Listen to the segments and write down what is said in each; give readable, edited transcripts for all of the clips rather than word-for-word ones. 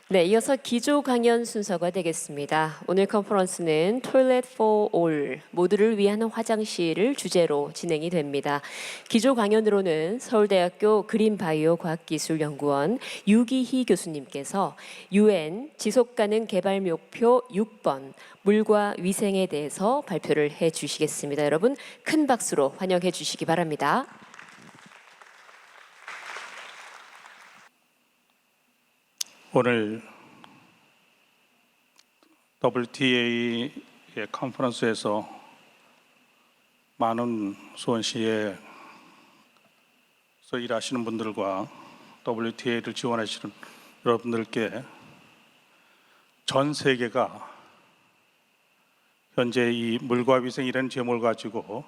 네, 이어서 기조 강연 순서가 되겠습니다. 오늘 컨퍼런스는 Toilet for All, 모두를 위한 화장실을 주제로 진행이 됩니다. 기조 강연으로는 서울대학교 그린바이오 과학기술연구원 유기희 교수님께서 UN 지속가능 개발 목표 6번 물과 위생에 대해서 발표를 해 주시겠습니다. 여러분 큰 박수로 환영해 주시기 바랍니다. 오늘 WTA의 컨퍼런스에서 많은 수원시에서 일하시는 분들과 WTA를 지원하시는 여러분들께 전 세계가 현재 이 물과 위생이라는 제목을 가지고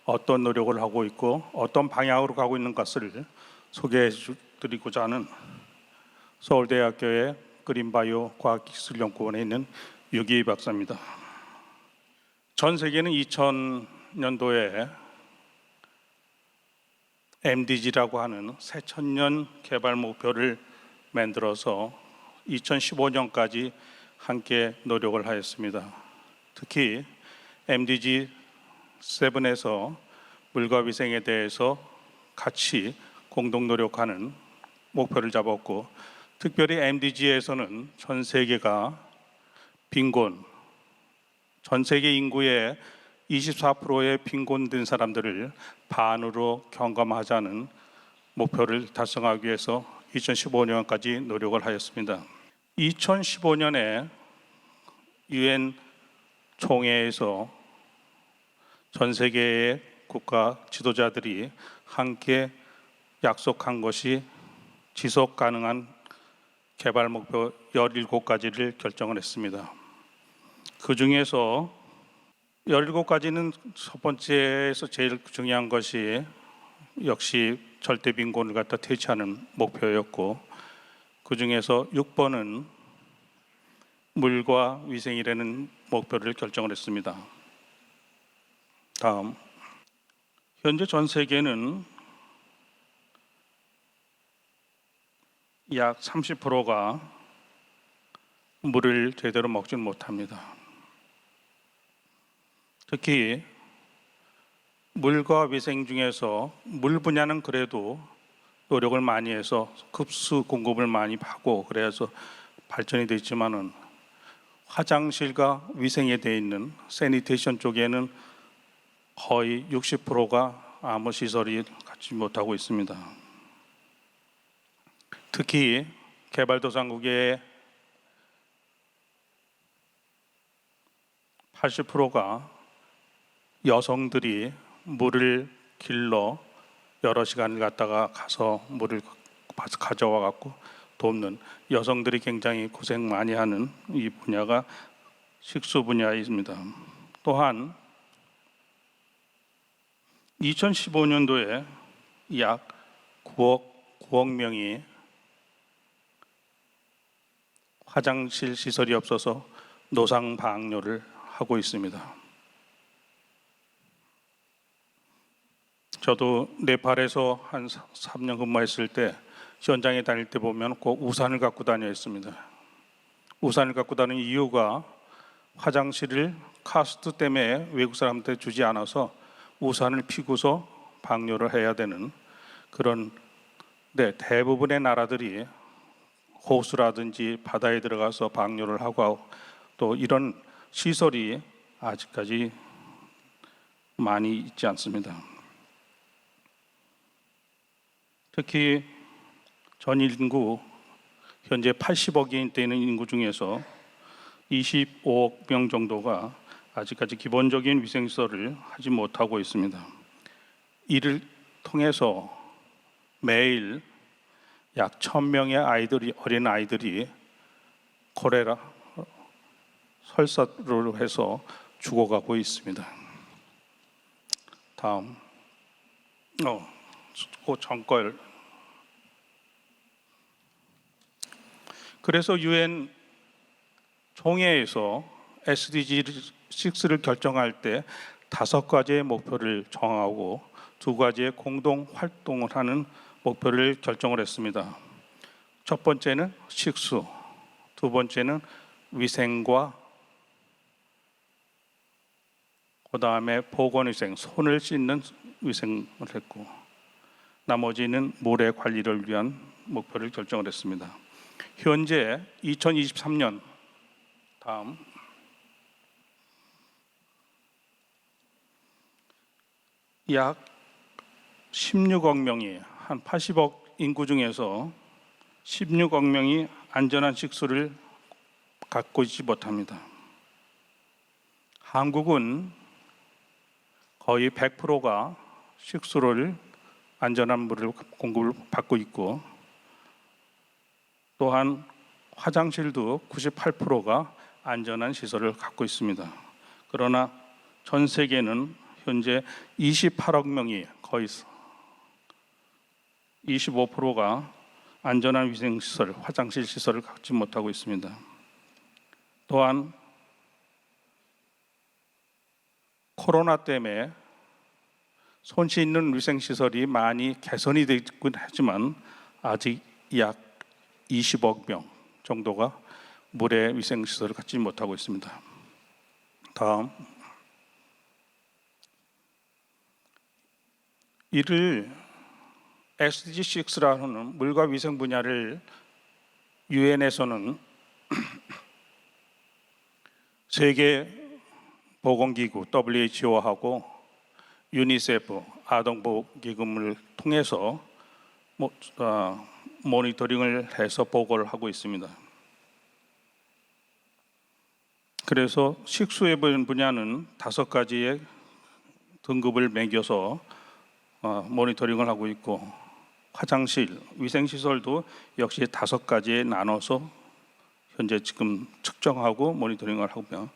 어떤 노력을 하고 있고 어떤 방향으로 가고 있는 것을 소개해 드리고자 하는 서울대학교의 그린바이오 과학기술연구원에 있는 유기희 박사입니다. 전 세계는 2000년도에 MDG라고 하는 새천년 개발 목표를 만들어서 2015년까지 함께 노력을 하였습니다. 특히 MDG 7에서 물과 위생에 대해서 같이 공동 노력하는 목표를 잡았고, 특별히 MDG에서는 전 세계가 빈곤, 전 세계 인구의 24%의 빈곤된 사람들을 반으로 경감하자는 목표를 달성하기 위해서 2015년까지 노력을 하였습니다. 2015년에 UN 총회에서 전 세계의 국가 지도자들이 함께 약속한 것이 지속 가능한 개발 목표 17가지를 결정을 했습니다. 그 중에서 17가지는 첫 번째에서 제일 중요한 것이 역시 절대 빈곤을 갖다 퇴치하는 목표였고, 그 중에서 6번은 물과 위생이라는 목표를 결정을 했습니다. 다음, 현재 전 세계는 약 30%가 물을 제대로 먹지는 못합니다. 특히 물과 위생 중에서 물 분야는 그래도 노력을 많이 해서 급수 공급을 많이 하고 그래서 발전이 되어 있지만은 화장실과 위생에 되어 있는 세니테이션 쪽에는 거의 60%가 아무 시설이 갖지 못하고 있습니다. 특히 개발도상국의 80%가 여성들이 물을 길러 여러 시간을 갖다가 가서 물을 가져와 갖고 돕는, 여성들이 굉장히 고생 많이 하는 이 분야가 식수 분야입니다. 또한 2015년도에 약 9억 명이 화장실 시설이 없어서 노상방뇨를 하고 있습니다. 저도 네팔에서 한 3년 근무했을 때 현장에 다닐 때 보면 꼭 우산을 갖고 다녔습니다. 우산을 갖고 다니는 이유가 화장실을 카스트 때문에 외국 사람한테 주지 않아서 우산을 피고서 방뇨를 해야 되는 그런, 대부분의 나라들이 호수라든지 바다에 들어가서 방뇨를 하고 또 이런 시설이 아직까지 많이 있지 않습니다. 특히 전 인구 현재 80억이 되는 인구 중에서 25억 명 정도가 아직까지 기본적인 위생시설을 하지 못하고 있습니다. 이를 통해서 매일 약 1,000명의 어린 아이들이 콜레라 설사로 해서 죽어가고 있습니다. 다음, 그 전걸. 그래서 유엔 총회에서 SDG 6를 결정할 때 5가지의 목표를 정하고 2가지의 공동 활동을 하는 목표를 결정을 했습니다. 첫 번째는 식수, 두 번째는 위생과 그 다음에 보건위생, 손을 씻는 위생을 했고, 나머지는 물의 관리를 위한 목표를 결정을 했습니다. 현재 2023년 다음 약 16억 명이, 한 80억 인구 중에서 16억 명이 안전한 식수를 갖고 있지 못합니다. 한국은 거의 100%가 식수를, 안전한 물을 공급을 받고 있고, 또한 화장실도 98%가 안전한 시설을 갖고 있습니다. 그러나 전 세계는 현재 28억 명이, 거의 25%가 안전한 위생시설, 화장실 시설을 갖지 못하고 있습니다. 또한 코로나 때문에 손 씻는 위생시설이 많이 개선이 되긴 하지만 아직 약 20억 명 정도가 물의 위생시설을 갖지 못하고 있습니다. 다음, 이를 SDG 6라는 물과 위생 분야를 유엔에서는 세계 보건기구 WHO하고 유니세프 아동보호기금을 통해서 모니터링을 해서 보고를 하고 있습니다. 그래서 식수의 분야는 5가지의 등급을 매겨서 모니터링을 하고 있고, 화장실, 위생시설도 역시 5가지에 나눠서 현재 지금 측정하고 모니터링을 하며,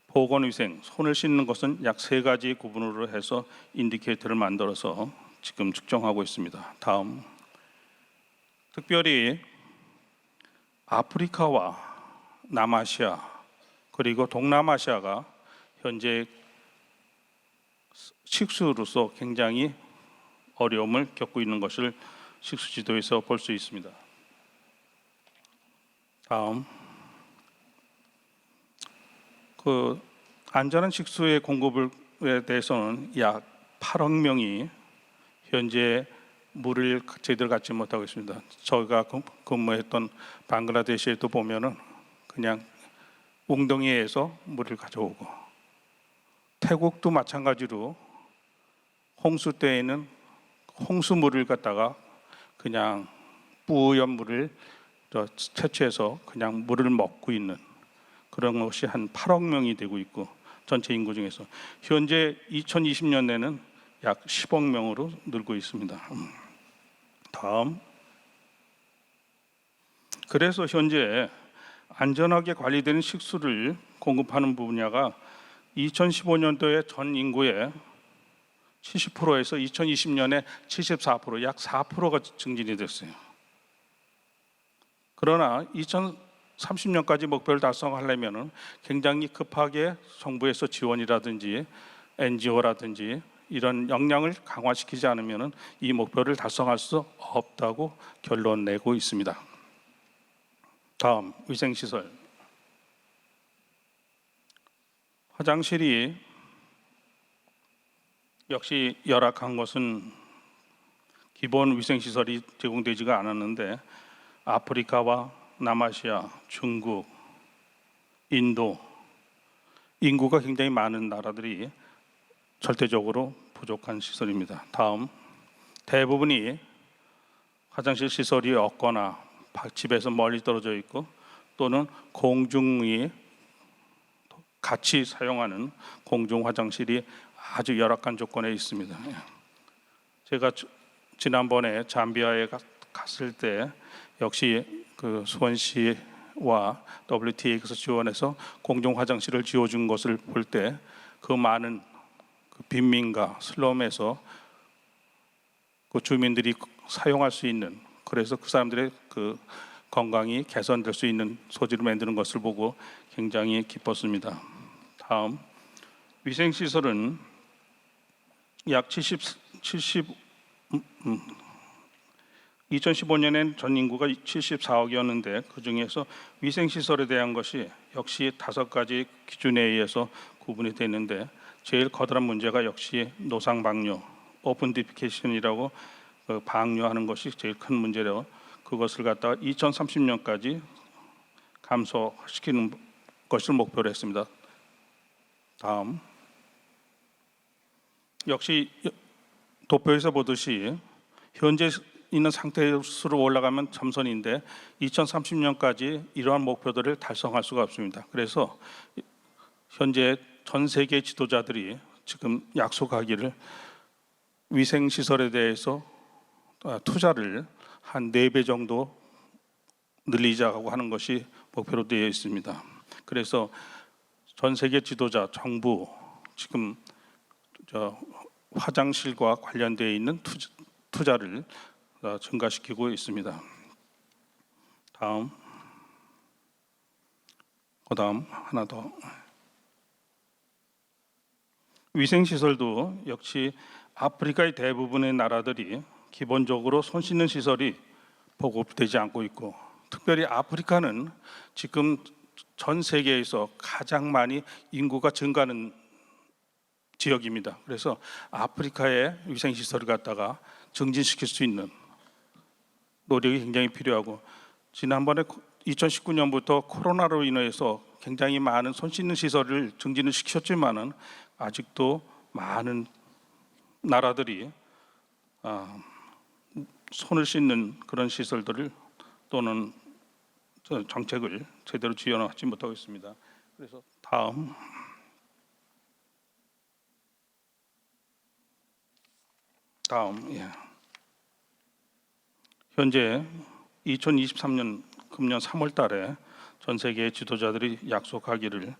보건위생, 손을 씻는 것은 약 3가지 구분으로 해서 인디케이터를 만들어서 지금 측정하고 있습니다. 다음, 특별히 아프리카와 남아시아 그리고 동남아시아가 현재 식수로서 굉장히 어려움을 겪고 있는 것을 식수지도에서 볼 수 있습니다. 다음, 안전한 식수의 공급에 대해서는 약 8억 명이 현재 물을 제대로 갖지 못하고 있습니다. 저희가 근무했던 방글라데시에도 보면은 그냥 웅덩이에서 물을 가져오고, 태국도 마찬가지로 홍수 때에는 홍수물을 갖다가 그냥 뿌연 물을 채취해서 그냥 물을 먹고 있는 그런 것이 한 8억 명이 되고 있고, 전체 인구 중에서 현재 2020년에는 약 10억 명으로 늘고 있습니다. 다음, 그래서 현재 안전하게 관리되는 식수를 공급하는 분야가 2015년도에 전 인구의 70%에서 2020년에 74%, 약 4%가 증진이 됐어요. 그러나 2030년까지 목표를 달성하려면 굉장히 급하게 정부에서 지원이라든지 NGO라든지 이런 역량을 강화시키지 않으면 이 목표를 달성할 수 없다고 결론 내고 있습니다. 다음, 위생시설. 화장실이 역시 열악한 것은 기본 위생시설이 제공되지가 않았는데, 아프리카와 남아시아, 중국, 인도, 인구가 굉장히 많은 나라들이 절대적으로 부족한 시설입니다. 다음, 대부분이 화장실 시설이 없거나 집에서 멀리 떨어져 있고, 또는 공중이 같이 사용하는 공중 화장실이 아주 열악한 조건에 있습니다. 제가 지난번에 잠비아에 갔을 때 역시 그 수원시와 WTA에서 지원해서 공중 화장실을 지어준 것을 볼 때 그 많은 그 빈민가 슬럼에서 그 주민들이 사용할 수 있는, 그래서 그 사람들의 그 건강이 개선될 수 있는 소지를 만드는 것을 보고 굉장히 기뻤습니다. 다음, 위생시설은 약 2015년엔 전 인구가 74억이었는데 그 중에서 위생시설에 대한 것이 역시 5가지 기준에 의해서 구분이 되는데, 제일 커다란 문제가 역시 노상방뇨, 오픈 디피케이션이라고 방뇨하는 것이 제일 큰 문제로, 그것을 갖다가 2030년까지 감소시키는 것을 목표로 했습니다. 다음, 역시 도표에서 보듯이 현재 있는 상태로 올라가면 점선인데 2030년까지 이러한 목표들을 달성할 수가 없습니다. 그래서 현재 전 세계 지도자들이 지금 약속하기를 위생시설에 대해서 투자를 한 4배 정도 늘리자고 하는 것이 목표로 되어 있습니다. 그래서 전 세계 지도자, 정부 지금 화장실과 관련되어 있는 투자를 증가시키고 있습니다. 다음, 그다음 하나 더. 위생시설도 역시 아프리카의 대부분의 나라들이 기본적으로 손 씻는 시설이 보급되지 않고 있고, 특별히 아프리카는 지금 전 세계에서 가장 많이 인구가 증가하는 지역입니다. 그래서 아프리카의 위생시설을 갖다가 증진시킬 수 있는 노력이 굉장히 필요하고, 지난번에 2019년부터 코로나로 인해서 굉장히 많은 손 씻는 시설을 증진을 시켰지만은 아직도 많은 나라들이 손을 씻는 그런 시설들을 또는 정책을 제대로 지원하지 못하고 있습니다. 그래서 다음, 현재 2023년 금년 3월 달에 전 세계 지도자들이 약속하기를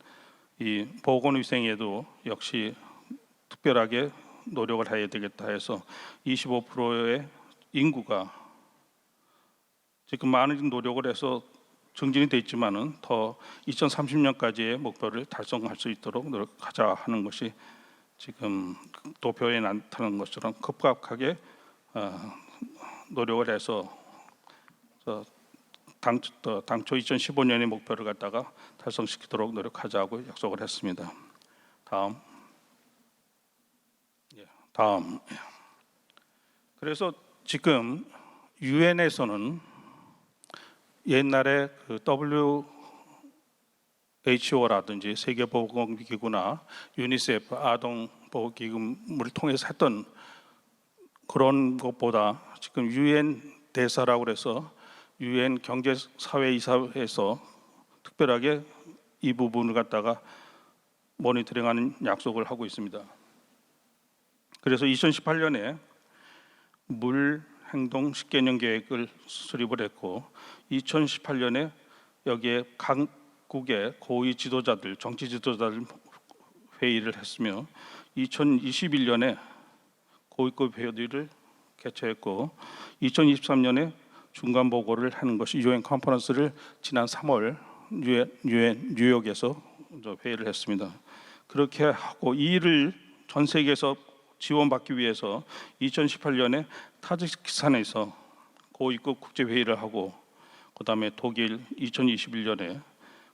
이 보건위생에도 역시 특별하게 노력을 해야 되겠다 해서 25%의 인구가 지금 많은 노력을 해서 증진이 돼 있지만은 더 2030년까지의 목표를 달성할 수 있도록 노력하자 하는 것이 지금 도표에 나타난 것처럼 급격하게 노력을 해서 당초 2015년의 목표를 갖다가 달성시키도록 노력하자고 약속을 했습니다. 다음. 그래서 지금 유엔에서는 옛날에 그 WHO라든지 세계보건기구나 유니세프 아동보호기금을 통해서 했던 그런 것보다 지금 유엔 대사라고 해서 유엔 경제사회이사회에서 특별하게 이 부분을 갖다가 모니터링하는 약속을 하고 있습니다. 그래서 2018년에 물 행동 10개년 계획을 수립을 했고, 2018년에 여기에 각국의 고위 지도자들, 정치 지도자들 회의를 했으며, 2021년에 고위급 회의를 개최했고, 2023년에 중간 보고를 하는 것이 유엔 컨퍼런스를 지난 3월 유엔 뉴욕에서 회의를 했습니다. 그렇게 하고 이 일을 전 세계에서 지원받기 위해서 2018년에 타지키스탄에서 고위급 국제회의를 하고, 그 다음에 독일 2021년에,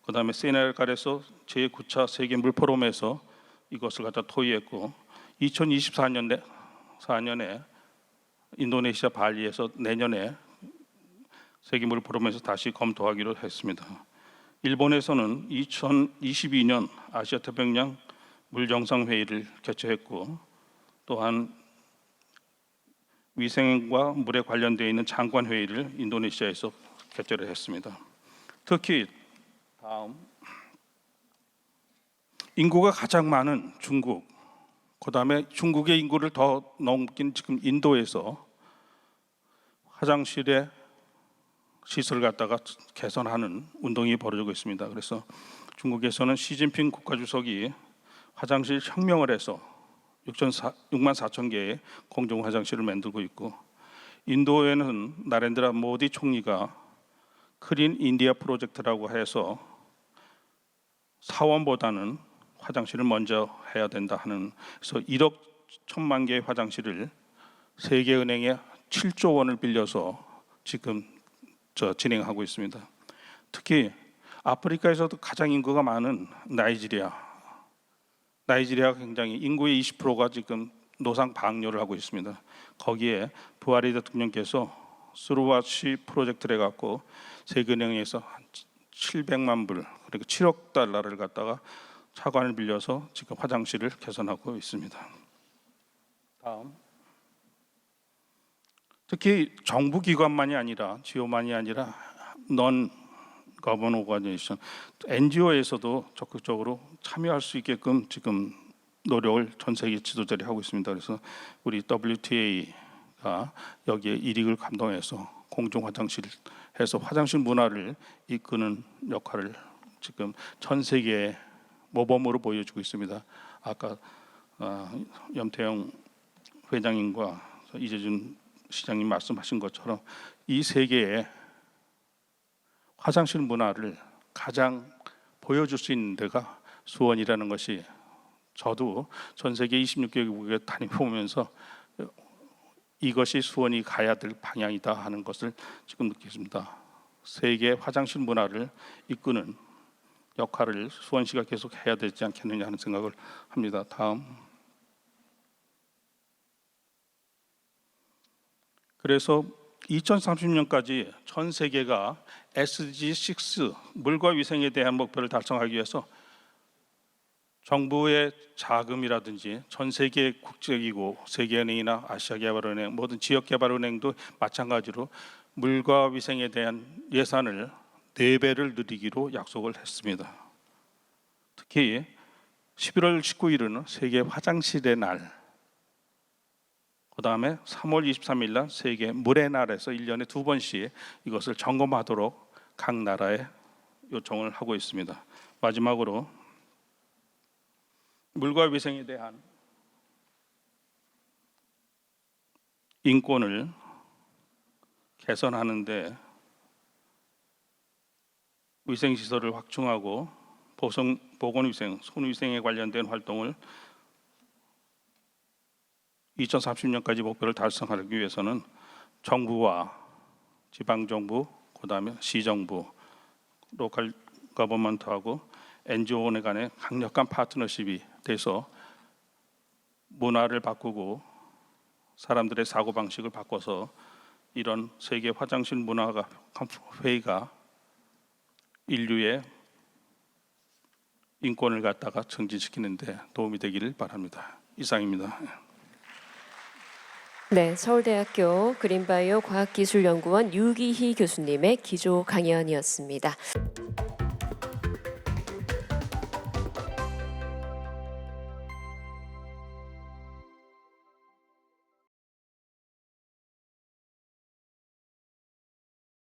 그 다음에 세네갈에서 제9차 세계 물포럼에서 이것을 갖다 토의했고, 2024년에 인도네시아 발리에서 내년에 세계 물포럼에서 다시 검토하기로 했습니다. 일본에서는 2022년 아시아 태평양 물정상회의를 개최했고, 또한 위생과 물에 관련되어 있는 장관 회의를 인도네시아에서 개최를 했습니다. 특히 다음, 인구가 가장 많은 중국, 그 다음에 중국의 인구를 더 넘긴 지금 인도에서 화장실의 시설을 갖다가 개선하는 운동이 벌어지고 있습니다. 그래서 중국에서는 시진핑 국가주석이 화장실 혁명을 해서 6만 4천 개의 공중 화장실을 만들고 있고, 인도에는 나렌드라 모디 총리가 클린 인디아 프로젝트라고 해서 사원보다는 화장실을 먼저 해야 된다 하는, 그래서 1억 1천만 개의 화장실을 세계은행에 7조 원을 빌려서 지금 진행하고 있습니다. 특히 아프리카에서도 가장 인구가 많은 나이지리아가 굉장히 인구의 20%가 지금 노상 방뇨를 하고 있습니다. 거기에 부하리 대통령께서 스루와시 프로젝트를 해갖고 세계은행에서 한 700만 불, 그리고 7억 달러를 갖다가 차관을 빌려서 지금 화장실을 개선하고 있습니다. 다음. 특히 정부 기관만이 아니라 지오만이 아니라 넌 거버넌 오가니제이션 NGO에서도 적극적으로 참여할 수 있게끔 지금 노력을 전 세계 지도자들이 하고 있습니다. 그래서 우리 WTA가 여기에 일익을 감동해서 공중 화장실 해서 화장실 문화를 이끄는 역할을 지금 전 세계에 모범으로 보여주고 있습니다. 아까 염태영 회장님과 이재준 시장님 말씀하신 것처럼 이 세계의 화장실 문화를 가장 보여줄 수 있는 데가 수원이라는 것이, 저도 전 세계 26개국에 다니면서 이것이 수원이 가야 될 방향이다 하는 것을 지금 느끼십니다. 세계 화장실 문화를 이끄는 역할을 수원시가 계속 해야 되지 않겠느냐 하는 생각을 합니다. 다음. 그래서 2030년까지 전 세계가 SDG6 물과 위생에 대한 목표를 달성하기 위해서 정부의 자금이라든지 전 세계 국제기구, 세계은행이나 아시아개발은행, 모든 지역개발은행도 마찬가지로 물과 위생에 대한 예산을 4배를 늘리기로 약속을 했습니다. 특히 11월 19일은 세계 화장실의 날, 그 다음에 3월 23일 날 세계 물의 날에서 1년에 2번씩 이것을 점검하도록 각 나라에 요청을 하고 있습니다. 마지막으로 물과 위생에 대한 인권을 개선하는데 위생시설을 확충하고 보건위생, 손위생에 관련된 활동을 2030년까지 목표를 달성하기 위해서는 정부와 지방정부, 그 다음에 시정부, 로컬 거버먼트하고 NGO 간의 강력한 파트너십이 돼서 문화를 바꾸고 사람들의 사고방식을 바꿔서 이런 세계 화장실 문화가 회의가 인류의 인권을 갖다가 증진시키는 데 도움이 되기를 바랍니다. 이상입니다. 네, 서울대학교 그린바이오 과학기술연구원 유기희 교수님의 기조 강연이었습니다.